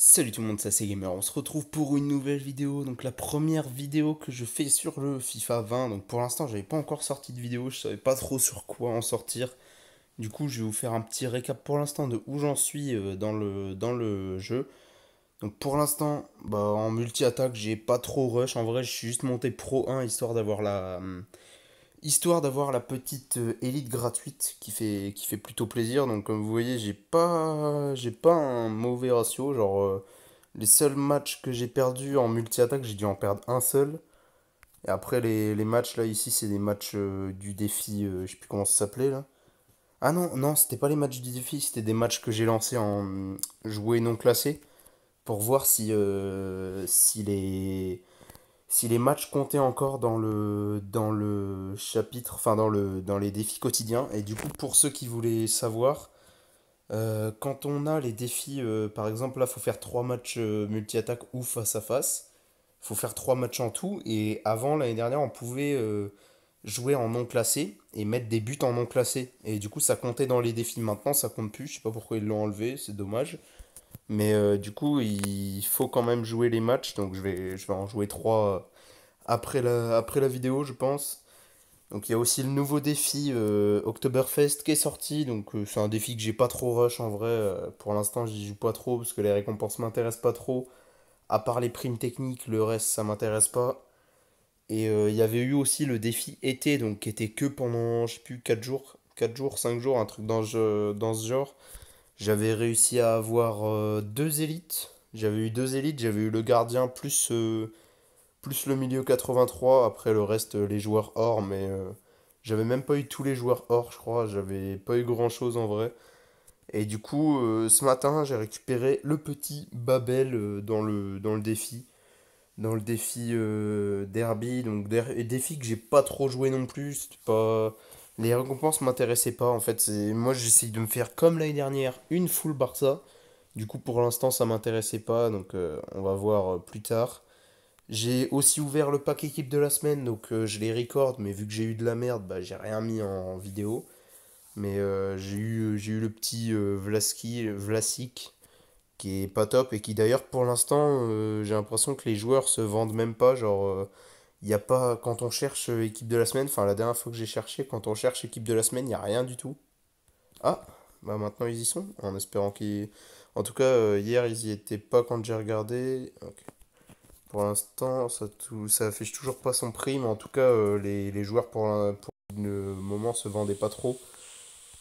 Salut tout le monde, ça c'est Gamer, on se retrouve pour une nouvelle vidéo, donc la première vidéo que je fais sur le FIFA 20, donc pour l'instant j'avais pas encore sorti de vidéo, je savais pas trop sur quoi en sortir, du coup je vais vous faire un petit récap pour l'instant de où j'en suis dans le jeu. Donc pour l'instant, en multi-attaque j'ai pas trop rush, en vrai je suis juste monté Pro 1 histoire d'avoir la petite élite gratuite qui fait plutôt plaisir, donc comme vous voyez j'ai pas un mauvais ratio, genre. Les seuls matchs que j'ai perdus en multi-attaque, j'ai dû en perdre un seul. Et après, les matchs là, ici, c'est des matchs du défi, je sais plus comment ça s'appelait là. Ah non, non, c'était pas les matchs du défi, c'était des matchs que j'ai lancés en jouer non classé pour voir si les matchs comptaient encore dans le chapitre, enfin dans les défis quotidiens. Et du coup, pour ceux qui voulaient savoir, quand on a les défis, par exemple, là, faut faire 3 matchs multi-attaque ou face à face. Faut faire 3 matchs en tout. Et avant, l'année dernière, on pouvait jouer en non classé et mettre des buts en non classé. Et du coup, ça comptait dans les défis. Maintenant, ça compte plus. Je sais pas pourquoi ils l'ont enlevé, c'est dommage. Mais du coup, il faut quand même jouer les matchs. Donc, je vais en jouer 3 après la vidéo, je pense. Donc il y a aussi le nouveau défi Oktoberfest qui est sorti, donc c'est un défi que j'ai pas trop rush en vrai, pour l'instant j'y joue pas trop parce que les récompenses m'intéressent pas trop, à part les primes techniques, le reste ça m'intéresse pas. Et il y avait eu aussi le défi été, donc qui était que pendant, je sais plus, 4 jours, 5 jours, un truc dans ce genre. J'avais réussi à avoir deux élites, j'avais eu le gardien plus le milieu 83, après le reste, les joueurs hors, mais j'avais même pas eu tous les joueurs hors, je crois, j'avais pas eu grand chose en vrai. Et du coup, ce matin, j'ai récupéré le petit Babel dans le défi. Dans le défi Derby, donc défi que j'ai pas trop joué non plus, c'était pas. Les récompenses m'intéressaient pas en fait. Moi j'essaye de me faire comme l'année dernière, une full Barça. Du coup pour l'instant ça m'intéressait pas, donc on va voir plus tard. J'ai aussi ouvert le pack équipe de la semaine, donc je les record, mais vu que j'ai eu de la merde, bah, j'ai rien mis en vidéo. Mais j'ai eu le petit Vlasic, qui est pas top, et qui d'ailleurs pour l'instant, j'ai l'impression que les joueurs se vendent même pas. Genre, il y a pas, quand on cherche équipe de la semaine, enfin la dernière fois que j'ai cherché, quand on cherche équipe de la semaine, il n'y a rien du tout. Ah, bah maintenant ils y sont, en espérant qu'ils. En tout cas, hier ils y étaient pas quand j'ai regardé. Ok. Pour l'instant, ça affiche toujours pas son prix, mais en tout cas, les joueurs pour le moment se vendaient pas trop.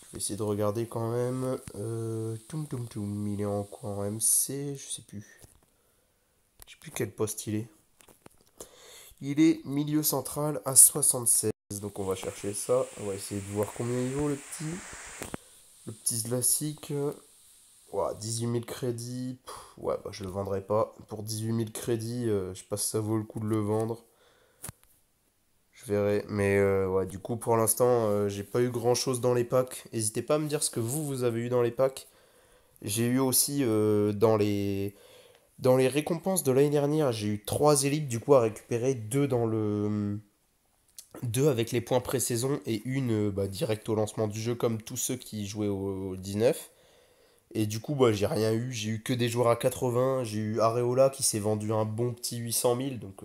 Je vais essayer de regarder quand même. Toum toum toum, il est en quoi en MC? Je sais plus. Je sais plus quel poste il est. Il est milieu central à 76, donc on va chercher ça. On va essayer de voir combien il vaut le petit. Le petit Zlasic. Ouah, 18 000 crédits. Ouais, bah je le vendrai pas. Pour 18 000 crédits, je sais pas si ça vaut le coup de le vendre. Je verrai. Mais ouais, du coup, pour l'instant, j'ai pas eu grand chose dans les packs. N'hésitez pas à me dire ce que vous avez eu dans les packs. J'ai eu aussi dans les récompenses de l'année dernière, j'ai eu 3 élites du coup à récupérer, deux avec les points pré-saison et une direct au lancement du jeu comme tous ceux qui jouaient au 19. Et du coup, j'ai rien eu, j'ai eu que des joueurs à 80, j'ai eu Areola qui s'est vendu un bon petit 800 000, donc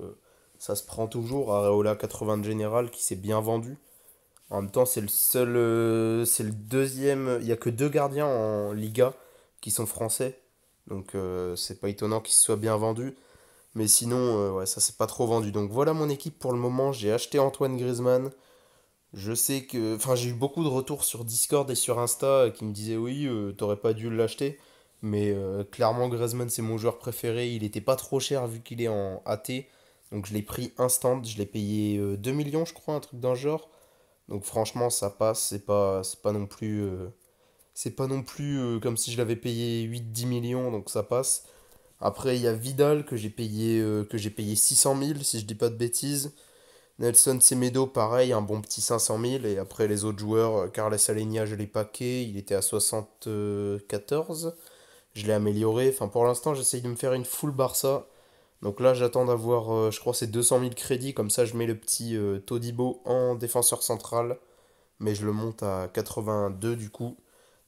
ça se prend toujours. Areola 80 de général qui s'est bien vendu. En même temps, c'est le deuxième. Il n'y a que deux gardiens en Liga qui sont français. Donc, c'est pas étonnant qu'ils se soient bien vendus. Mais sinon, ouais, ça s'est pas trop vendu. Donc, voilà mon équipe pour le moment. J'ai acheté Antoine Griezmann. Je sais que. Enfin, j'ai eu beaucoup de retours sur Discord et sur Insta qui me disaient oui, t'aurais pas dû l'acheter. Mais clairement, Griezmann, c'est mon joueur préféré. Il était pas trop cher vu qu'il est en AT. Donc, je l'ai pris instant. Je l'ai payé 2 millions, je crois, un truc d'un genre. Donc franchement, ça passe, c'est pas non plus comme si je l'avais payé 8 10 millions, donc ça passe. Après, il y a Vidal que j'ai payé 600 000, si je dis pas de bêtises. Nelson Semedo, pareil, un bon petit 500 000. Et après, les autres joueurs, Carles Alenia, je l'ai paqué, il était à 74. Je l'ai amélioré. Enfin, pour l'instant, j'essaye de me faire une full Barça. Donc là, j'attends d'avoir, je crois, c'est 200 000 crédits. Comme ça, je mets le petit Todibo en défenseur central, mais je le monte à 82 du coup.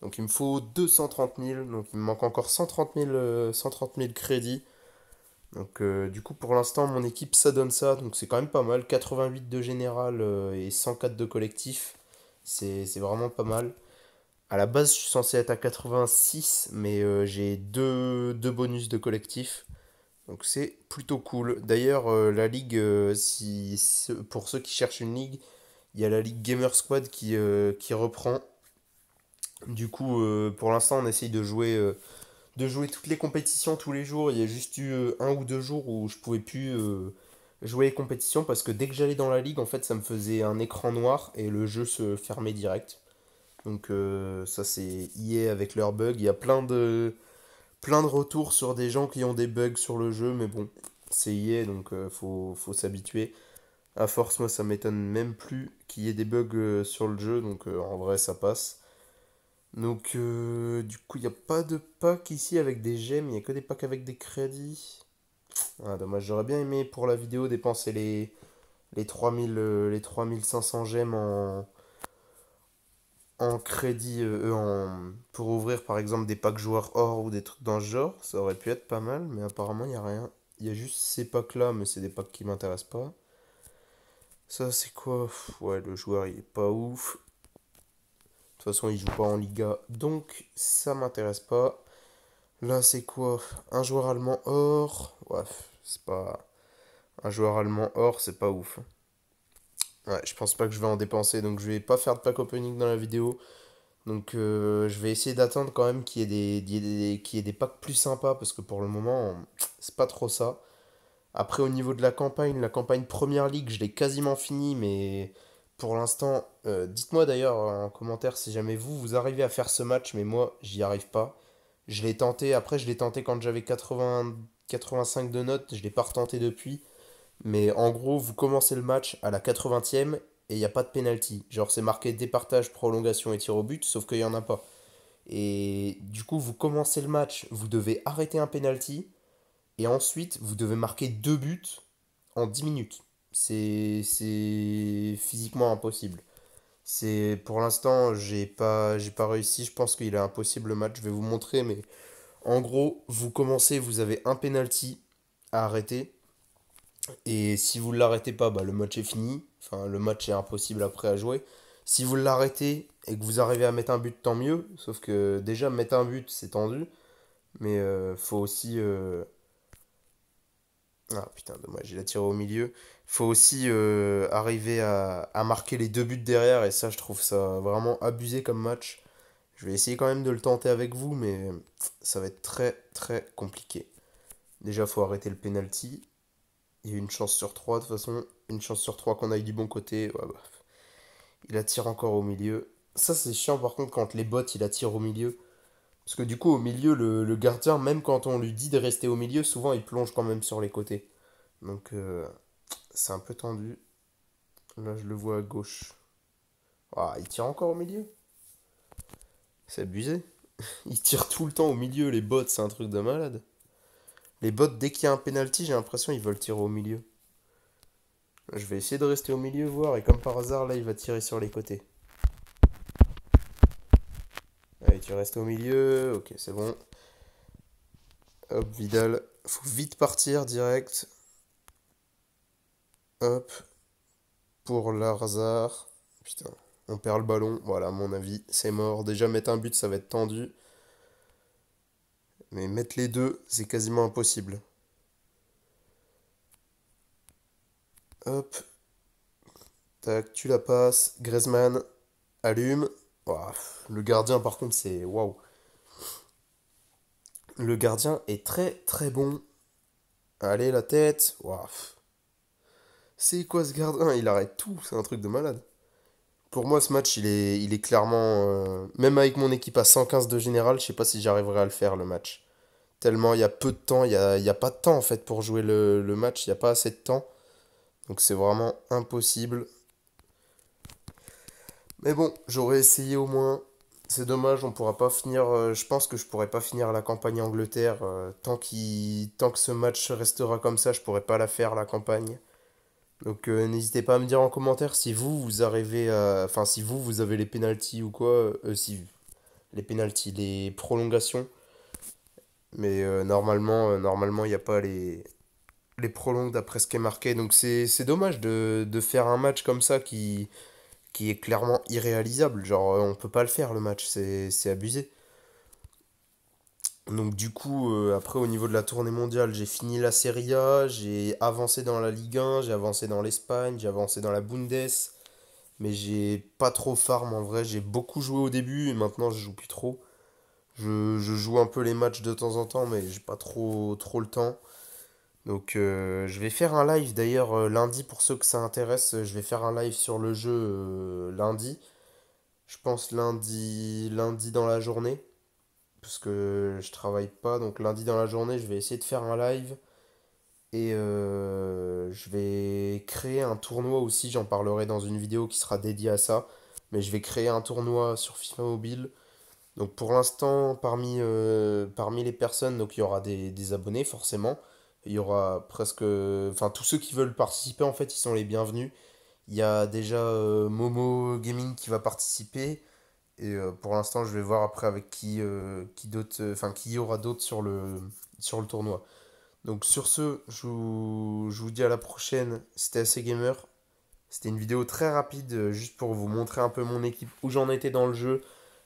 Donc il me faut 230 000, donc il me manque encore 130 000 crédits. Donc du coup pour l'instant mon équipe ça donne ça, donc c'est quand même pas mal. 88 de général et 104 de collectif, c'est vraiment pas mal. À la base je suis censé être à 86, mais j'ai deux bonus de collectif. Donc c'est plutôt cool. D'ailleurs la ligue, pour ceux qui cherchent une ligue, il y a la ligue Gamer Squad qui reprend. Du coup pour l'instant on essaye de jouer toutes les compétitions tous les jours. Il y a juste eu un ou deux jours où je pouvais plus jouer les compétitions parce que dès que j'allais dans la ligue, en fait, ça me faisait un écran noir et le jeu se fermait direct. Donc ça c'est EA avec leurs bugs. Il y a plein de retours sur des gens qui ont des bugs sur le jeu, mais bon, c'est EA donc faut s'habituer. À force, moi ça m'étonne même plus qu'il y ait des bugs sur le jeu, donc en vrai ça passe. Donc, du coup, il n'y a pas de pack ici avec des gemmes, il n'y a que des packs avec des crédits. Ah, dommage, j'aurais bien aimé pour la vidéo dépenser les 3000, les 3500 gemmes en crédit, pour ouvrir par exemple des packs joueurs or ou des trucs dans ce genre. Ça aurait pu être pas mal, mais apparemment, il n'y a rien. Il y a juste ces packs là, mais c'est des packs qui m'intéressent pas. Ça, c'est quoi? Ouais, le joueur, il est pas ouf. De toute façon, il joue pas en Liga, donc ça m'intéresse pas. Là, c'est quoi? Un joueur allemand or. Ouais, c'est pas. Un joueur allemand or, c'est pas ouf. Ouais, je pense pas que je vais en dépenser, donc je vais pas faire de pack opening dans la vidéo. Donc je vais essayer d'attendre quand même qu'il y ait des packs plus sympas, parce que pour le moment, c'est pas trop ça. Après, au niveau de la campagne Première Ligue, je l'ai quasiment fini, mais pour l'instant, dites-moi d'ailleurs en commentaire si jamais vous arrivez à faire ce match, mais moi, j'y arrive pas. Je l'ai tenté, après je l'ai tenté quand j'avais 85 de notes, je l'ai pas retenté depuis. Mais en gros, vous commencez le match à la 80e et il n'y a pas de penalty. Genre c'est marqué départage, prolongation et tir au but, sauf qu'il n'y en a pas. Et du coup, vous commencez le match, vous devez arrêter un penalty et ensuite vous devez marquer deux buts en 10 minutes. C'est physiquement impossible. C'est pour l'instant, j'ai pas réussi, je pense qu'il est impossible le match, je vais vous montrer mais en gros, vous commencez, vous avez un penalty à arrêter. Et si vous ne l'arrêtez pas, bah, le match est fini. Enfin, le match est impossible après à jouer. Si vous l'arrêtez et que vous arrivez à mettre un but, tant mieux. Sauf que déjà, mettre un but, c'est tendu. Mais faut aussi. Ah putain, dommage, il a tiré au milieu. Faut aussi arriver à marquer les deux buts derrière. Et ça, je trouve ça vraiment abusé comme match. Je vais essayer quand même de le tenter avec vous, mais ça va être très très compliqué. Déjà, faut arrêter le penalty. Il y a une chance sur trois, de toute façon. Une chance sur trois qu'on aille du bon côté. Ouais, bah, il attire encore au milieu. Ça, c'est chiant par contre quand les bots il attire au milieu. Parce que du coup, au milieu, le gardien, même quand on lui dit de rester au milieu, souvent il plonge quand même sur les côtés. Donc, c'est un peu tendu. Là, je le vois à gauche. Ah, il tire encore au milieu. C'est abusé. Il tire tout le temps au milieu, les bots, c'est un truc de malade. Les bots, dès qu'il y a un penalty, j'ai l'impression ils veulent tirer au milieu. Je vais essayer de rester au milieu, voir, et comme par hasard, là, il va tirer sur les côtés. Allez, tu restes au milieu, ok, c'est bon. Hop, Vidal, faut vite partir direct. Hop, pour Larzar. Putain, on perd le ballon, voilà, à mon avis, c'est mort. Déjà, mettre un but, ça va être tendu. Mais mettre les deux, c'est quasiment impossible. Hop, tac, tu la passes. Griezmann, allume. Ouah, le gardien, par contre, c'est waouh. Le gardien est très très bon. Allez, la tête. Waouh. C'est quoi ce gardien? Il arrête tout, c'est un truc de malade. Pour moi, ce match, il est clairement. Même avec mon équipe à 115 de général, je sais pas si j'arriverai à le faire le match. Tellement il y a peu de temps, il y a pas de temps en fait pour jouer le match, il n'y a pas assez de temps. Donc c'est vraiment impossible. Mais bon, j'aurais essayé au moins. C'est dommage, on pourra pas finir. Je pense que je pourrais pas finir la campagne Angleterre. Tant que ce match restera comme ça, je pourrais pas la faire la campagne. Donc n'hésitez pas à me dire en commentaire si vous arrivez à... Enfin si vous avez les pénalties ou quoi. Si... les pénaltys, les prolongations. Mais normalement, il n'y a pas les prolongs d'après ce qui est marqué. Donc c'est dommage de faire un match comme ça qui est clairement irréalisable. Genre, on peut pas le faire le match, c'est abusé. Donc du coup, après au niveau de la tournée mondiale, j'ai fini la Serie A, j'ai avancé dans la Ligue 1, j'ai avancé dans l'Espagne, j'ai avancé dans la Bundes, mais j'ai pas trop farm en vrai, j'ai beaucoup joué au début et maintenant je joue plus trop. Je joue un peu les matchs de temps en temps, mais j'ai pas trop le temps. Donc je vais faire un live d'ailleurs lundi pour ceux que ça intéresse, je vais faire un live sur le jeu lundi. Je pense lundi dans la journée, parce que je travaille pas, donc lundi dans la journée je vais essayer de faire un live et je vais créer un tournoi aussi, j'en parlerai dans une vidéo qui sera dédiée à ça, mais je vais créer un tournoi sur FIFA Mobile. Donc pour l'instant, parmi les personnes, donc il y aura des abonnés forcément. Il y aura presque... Enfin, tous ceux qui veulent participer, en fait, ils sont les bienvenus. Il y a déjà Momo Gaming qui va participer. Et pour l'instant, je vais voir après avec qui d'autres, enfin, qui y aura d'autres sur le tournoi. Donc sur ce, je vous dis à la prochaine. C'était AC Gamer. C'était une vidéo très rapide, juste pour vous montrer un peu mon équipe, où j'en étais dans le jeu.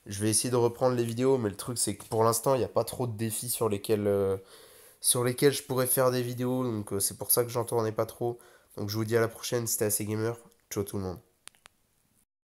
Je vais essayer de reprendre les vidéos, mais le truc c'est que pour l'instant, il n'y a pas trop de défis sur lesquels je pourrais faire des vidéos, donc c'est pour ça que j'en tournais pas trop. Donc je vous dis à la prochaine, c'était AC Gamer. Ciao tout le monde.